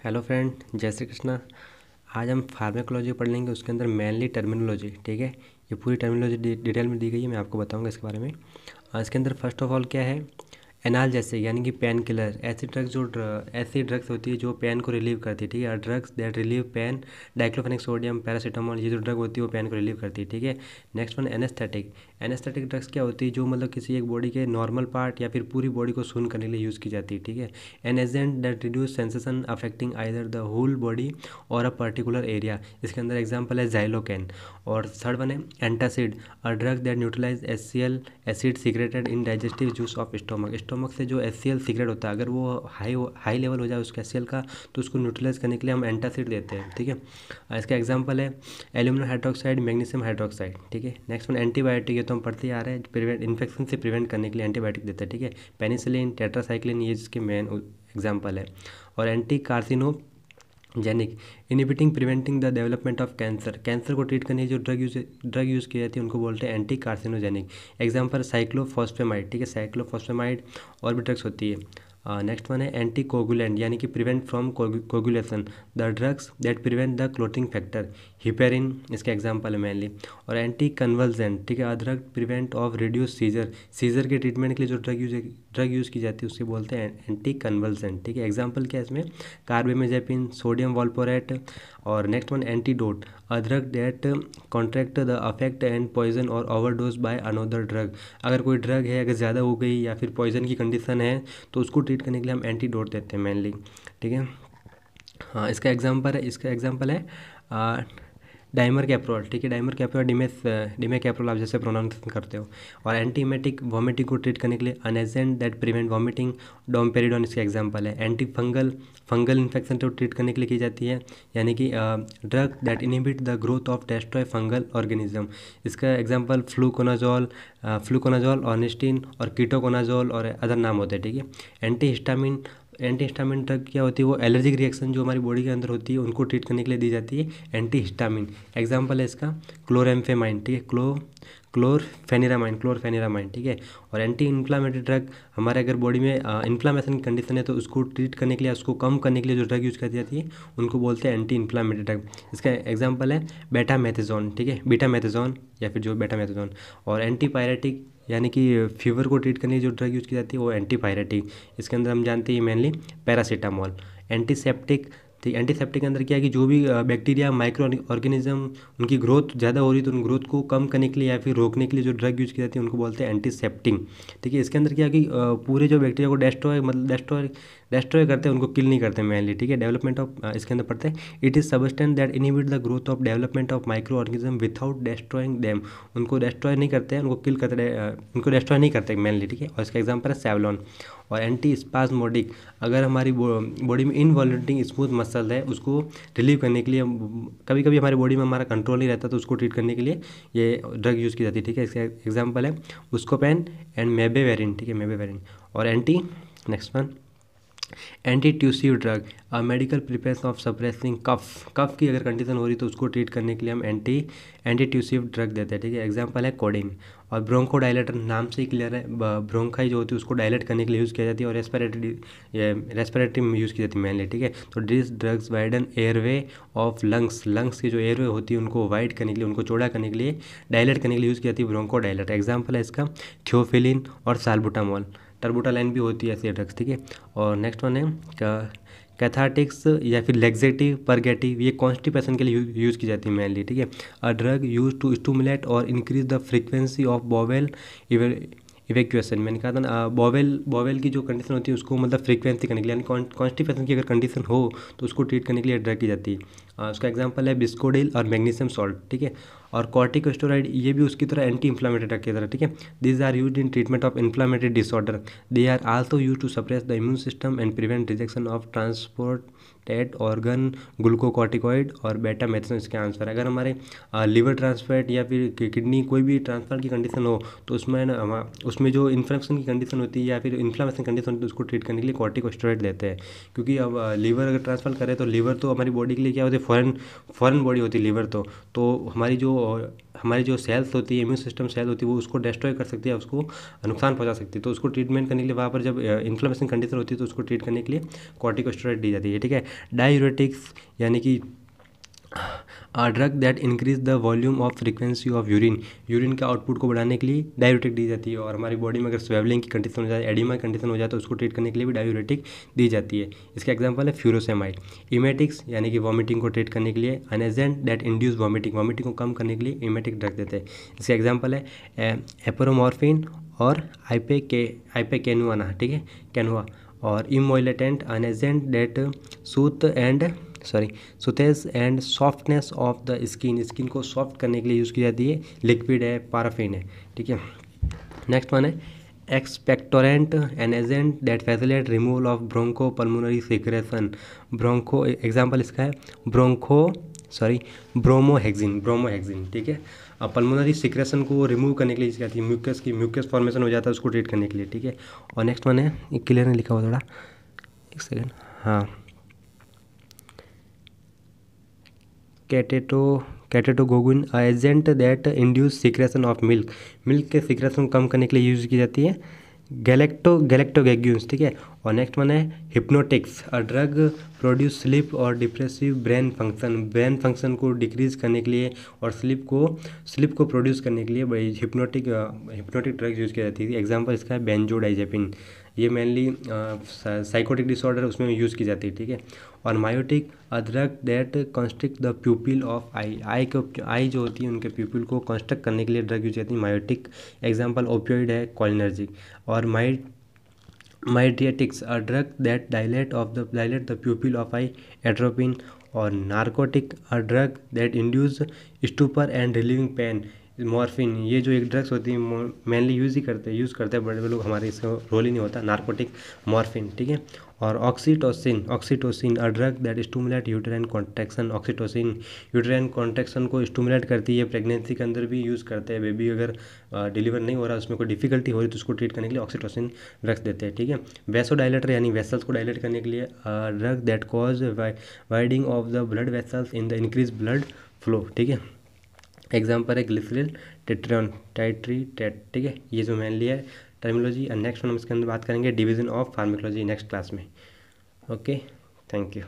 Hello friend, जय श्री कृष्णा। आज हम फार्मेकोलॉजी पढ़ लेंगे। उसके अंदर मेनली टर्मिनोलॉजी, ठीक है। ये पूरी टर्मिनोलॉजी डिटेल में दी गई है, मैं आपको बताऊंगा इसके बारे में। इसके अंदर फर्स्ट ऑफ ऑल क्या है, एनाल्जेसिक यानी कि पेन किलर। ऐसी ड्रग्स होती है जो पेन को रिलीव करती है, ठीक है। Drugs that relieve pain, diclofenac sodium, paracetamol, ये जो ड्रग होती है वो पेन को रिलीव करती है, ठीक है। Next one anaesthetic. Anaesthetic drugs क्या होती है, जो मतलब किसी एक बॉडी के नॉर्मल पार्ट या फिर पूरी बॉडी को सून करने के लिए यूज़ की जाती है, ठीक है। An agent that reduce sensation affecting either the whole body और अ पर्टिकुलर एरिया। इसके अंदर एग्जाम्पल है जाइलोकेन। और थर्ड वन है antacid, a drug that neutralize HCl acid secreted in digestive juice of stomach. Stomach से जो HCl secret होता है, अगर वो हाई लेवल हो जाए उसका HCl का, तो उसको न्यूट्रलाइज करने के लिए हम एंटासिड देते हैं, ठीक है। इसका एग्जाम्पल है एल्यूमिनम हाइड्रोक्साइड, मैग्नीशियम हाइड्रोक्साइड, ठीक है। नेक्स्ट वन एंटीबायोटिक, ये तो हम पढ़ते ही आ रहे हैं, प्रिवेंट इन्फेक्शन से प्रिवेंट करने के लिए एंटीबायोटिक देते हैं, ठीक है। पेनिसिलिन, टेट्रासाइक्लिन, ये इसके मेन एग्जाम्पल है। और anti carcinogenic, inhibiting preventing the development of cancer. Cancer को ट्रीट करने की जो ड्रग यूज़ की जाती है उनको बोलते हैं एंटी कार्सिनोजेनिक। एग्जाम्पल साइक्लोफॉस्फेमाइड, ठीक है। साइक्लोफॉस्फेमाइड और भी ड्रग्स होती है। नेक्स्ट वन है एंटी कोगुलेंट यानी कि prevent from coagulation, the drugs that prevent the clotting factor, heparin इसके एग्जाम्पल है मेनली। और एंटी कन्वल्जेंट, ठीक है, drug prevent of reduce seizure. Seizure के ट्रीटमेंट के लिए जो ड्रग यूज़ की जाती है उससे बोलते हैं एंटी कन्वल्जेंट, ठीक है। एग्जाम्पल क्या है इसमें, कार्बेमेजेपिन, सोडियम वॉल्पोरेट। और next one antidote, a drug that contract the affect and poison और ओवरडोज बाय अनोदर ड्रग। अगर कोई ड्रग है, अगर ज़्यादा हो गई या फिर पॉइजन की कंडीशन है, तो उसको ट्रीट करने के लिए हम एंटीडोट देते हैं मेनली, ठीक है। हाँ, इसका एग्जाम्पल है डाइमर कैप्रोल, ठीक है। डाइमर कैप्रोल, डिमे कैप्रोल, आप जैसे प्रोनाउंसिएशन करते हो। और एंटीमेटिक, वॉमिटिंग को ट्रीट करने के लिए अनेजेंट दैट प्रिवेंट वॉमिटिंग, डोमपेरिडोन इसका एग्जांपल है। एंटी फंगल इन्फेक्शन को ट्रीट करने के लिए की जाती है, यानी कि drug that inhibit the growth of destroy fungal organism. इसका एग्जांपल फ्लूकोनाजोल, ऑर्निस्टीन और कीटोकोनाजोल और अदर नाम होते हैं, ठीक है। एंटी हिस्टामिन ड्रग क्या होती है, वो एलर्जिक रिएक्शन जो हमारी बॉडी के अंदर होती है उनको ट्रीट करने के लिए दी जाती है एंटी हिस्टामिन। एग्जाम्पल है इसका क्लोरेम्फेमाइन, ठीक है। क्लोरफेनिरामाइन, ठीक है। और एंटी इन्फ्लामेटरी ड्रग, हमारे अगर बॉडी में इन्फ्लामेशन की कंडीशन है तो उसको ट्रीट करने के लिए, उसको कम करने के लिए जो ड्रग यूज़ की जाती है उनको बोलते हैं एंटी इन्फ्लामेटरी ड्रग। इसका एग्जाम्पल है बेटामेथाजोन, ठीक है, बीटामेथाजोन या फिर जो बेटामेथाजोन। और एंटीपायरेटिक यानी कि फीवर को ट्रीट करने की जो ड्रग यूज़ की जाती है वो एंटीपायरेटिक। इसके अंदर हम जानते हैं मेनली पैरासीटामोल। एंटीसेप्टिक, ठीक। एंटीसेप्टिक के अंदर क्या है कि जो भी बैक्टीरिया, माइक्रो ऑर्गेनिज्म, उनकी ग्रोथ ज़्यादा हो रही है तो उन ग्रोथ को कम करने के लिए या फिर रोकने के लिए जो ड्रग यूज़ की जाती है उनको बोलते हैं एंटीसेप्टिक, ठीक है। इसके अंदर क्या है कि पूरे जो बैक्टीरिया को डिस्ट्रॉय करते हैं, उनको किल नहीं करते मेनली, ठीक है। डेवलपमेंट ऑफ, इसके अंदर पढ़ते हैं it is substance that inhibit the growth of development of micro organism without destroying them. उनको डिस्ट्रॉय नहीं करते हैं, उनको डिस्ट्रॉय नहीं करते मेनली, ठीक है। और इसका एग्जाम्पल है सेवलॉन। और एंटी स्पाज्मोडिक, अगर हमारी बॉडी में इनवॉल्यूंटिंग स्मूथ मसल है उसको रिलीव करने के लिए, कभी कभी हमारी बॉडी में हमारा कंट्रोल नहीं रहता तो उसको ट्रीट करने के लिए ये ड्रग यूज़ की जाती है, ठीक है। इसका एग्जाम्पल है बुस्कोपेन एंड मेबेवेरिन, ठीक है, मेबेवेरिन। और next one antitussive drug, medical preparation of suppressing cough की अगर कंडीशन हो रही तो उसको ट्रीट करने के लिए हम एंटी ट्यूसिव ड्रग देते हैं, ठीक है। एग्जांपल है कोडिन। और ब्रोंको डायलेटर, नाम से ही क्लियर है, ब्रोंकाई जो होती है उसको डायलेट करने के लिए यूज़ किया जाती है। और रेस्पिरेटरी में यूज़ की जाती है मेनली, ठीक है। तो this drugs widen airway of lungs की जो एयरवे होती है उनको वाइड करने के लिए, उनको चौड़ा करने के लिए, डायलेट करने के लिए यूज़ की जाती है ब्रोंको डायलेटर। एग्जाम्पल है इसका थियोफिलिन और साल्बुटामोल। टर्बुटालाइन भी होती है ऐसी ड्रग्स, ठीक है। और नेक्स्ट वन है कैथार्टिक्स या फिर लेग्जेटिव, परगेटिव, ये कॉन्स्टिपेशन के लिए यूज़ की जाती है मेनली, ठीक है। A drug use to stimulate और increase the frequency of bowel evacuation. मैंने कहा था ना, बॉवेल की जो कंडीशन होती है उसको मतलब फ्रीक्वेंसी करने के लिए, यानी कॉन्स्टिपेशन की अगर कंडीशन हो तो उसको ट्रीट करने के लिए ड्रग की जाती है। उसका एग्जांपल है बिस्कोडिल और मैग्नीशियम सॉल्ट, ठीक है। और कॉर्टिकोस्टेरॉइड, ये भी उसकी तरह एंटी इन्फ्लामेटरी ड्रग की तरह, ठीक है। This are used in treatment of inflammatory disorder. They are also use to suppress the immune system and prevent rejection of transported organ, glucocorticoid और बेटा मेथेसोन इसके आंसर। अगर हमारे लिवर ट्रांसप्लांट या फिर किडनी कोई भी ट्रांसप्लांट की कंडीशन हो तो उसमें ना, उसमें जो इन्फेक्शन की कंडीशन होती है या फिर इन्फ्लामेशन कंडीशन होती है उसको ट्रीट करने के लिए कॉर्टिकोस्टेरॉइड देते हैं। क्योंकि अब लीवर अगर ट्रांसप्लांट करें तो लीवर तो हमारी बॉडी के लिए क्या होती है, फॉरेन बॉडी होती है लीवर तो हमारी जो हमारी जो सेल्स होती है, इम्यून सिस्टम सेल होती है, वो उसको डिस्ट्रॉय कर सकती है, उसको नुकसान पहुंचा सकती है। तो उसको ट्रीटमेंट करने के लिए वहाँ पर जब इन्फ्लेमेशन कंडीशन होती है तो उसको ट्रीट करने के लिए कॉर्टिकोस्टेरॉइड दी जाती है, ठीक है। डायूरेटिक्स यानी कि drug that increase the volume of frequency of urine के आउटपुट को बढ़ाने के लिए डायूरेटिक दी जाती है। और हमारी बॉडी में अगर स्वेवलिंग की कंडीशन हो जाए, एडिमा कंडीशन हो जाए, तो उसको ट्रीट करने के लिए भी डायूरेटिक दी जाती है। इसका एग्जांपल है फ्यूरोसेमाइड। इमेटिक्स यानी कि वॉमिटिंग को ट्रीट करने के लिए N agent that induce vomiting को कम करने के लिए इमेटिक ड्रग देते हैं। इसका एग्जाम्पल है एपरोमॉर्फिन और आइपेकेनुआना, ठीक है, कैनुआ। और emollient an agent that soothes and softens of the skin को सॉफ्ट करने के लिए यूज़ की जाती है। लिक्विड है, पाराफिन है, ठीक है। नेक्स्ट वन है expectorant an agent that facilitate removal of broncho pulmonary secretion. Example इसका है ब्रोमोहेक्सिन, ठीक है। अब पल्मोनरी सिक्रेशन को रिमूव करने के लिए यूज़ की जाती है। म्यूकस फॉर्मेशन हो जाता है, उसको ट्रीट करने के लिए, ठीक है। और नेक्स्ट वन है, ये क्लियर नहीं लिखा हुआ थोड़ा, एक सेकेंड, हाँ, कैटेटोगोगिन agent that induce secretion of milk के सिक्रेशन को कम करने के लिए यूज़ की जाती है। गैलेक्टोगेग्यून्स, ठीक है। और नेक्स्ट वन है hypnotics, a drug produce sleep और डिप्रेसिव ब्रेन फंक्शन को डिक्रीज करने के लिए और स्लीप को प्रोड्यूस करने के लिए हिप्नोटिक ड्रग यूज़ की जाती है। एग्जांपल इसका है बेंजोडाइजेपिन। ये मेनली साइकोटिक डिसऑर्डर उसमें यूज़ की जाती है, ठीक है। और miotic, a drug that constrict the pupil of eye जो होती है उनके प्यूपिल को कंस्ट्रक्ट करने के लिए ड्रग यूज जाती है, मायोटिक। एग्जांपल ओपियोइड है, कोलिनर्जिक। और mydriatics, a drug that dilate the pupil of eye, atropine. और narcotic, a drug that induce stupor and relieving pain, morphine. ये जो एक ड्रग्स होती है मेनली यूज़ करते हैं बड़े बड़े लोग, हमारे इसका रोल ही नहीं होता, नार्कोटिक, मॉर्फिन, ठीक है। और oxytocin, a drug that stimulate uterine contraction. Oxytocin uterine contraction को स्टूमुलेट करती है, प्रेगनेंसी के अंदर भी यूज़ करते हैं। बेबी अगर डिलीवर नहीं हो रहा, उसमें कोई डिफिकल्टी हो रही तो उसको ट्रीट करने के लिए ऑक्सीटोसिन ड्रग्स देते हैं, ठीक है। वेसोडाइलेटर यानी वेसल्स को डायलेट करने के लिए drug that cause widening of the blood vessels in the increase blood flow, ठीक है। एग्जाम्पल है ग्लिसरल टाइट्रीटेट, ठीक है। ये जो मेनली है टर्मिनोलॉजी। और नेक्स्ट हम इसके अंदर बात करेंगे division of pharmacology next class में। Okay, thank you.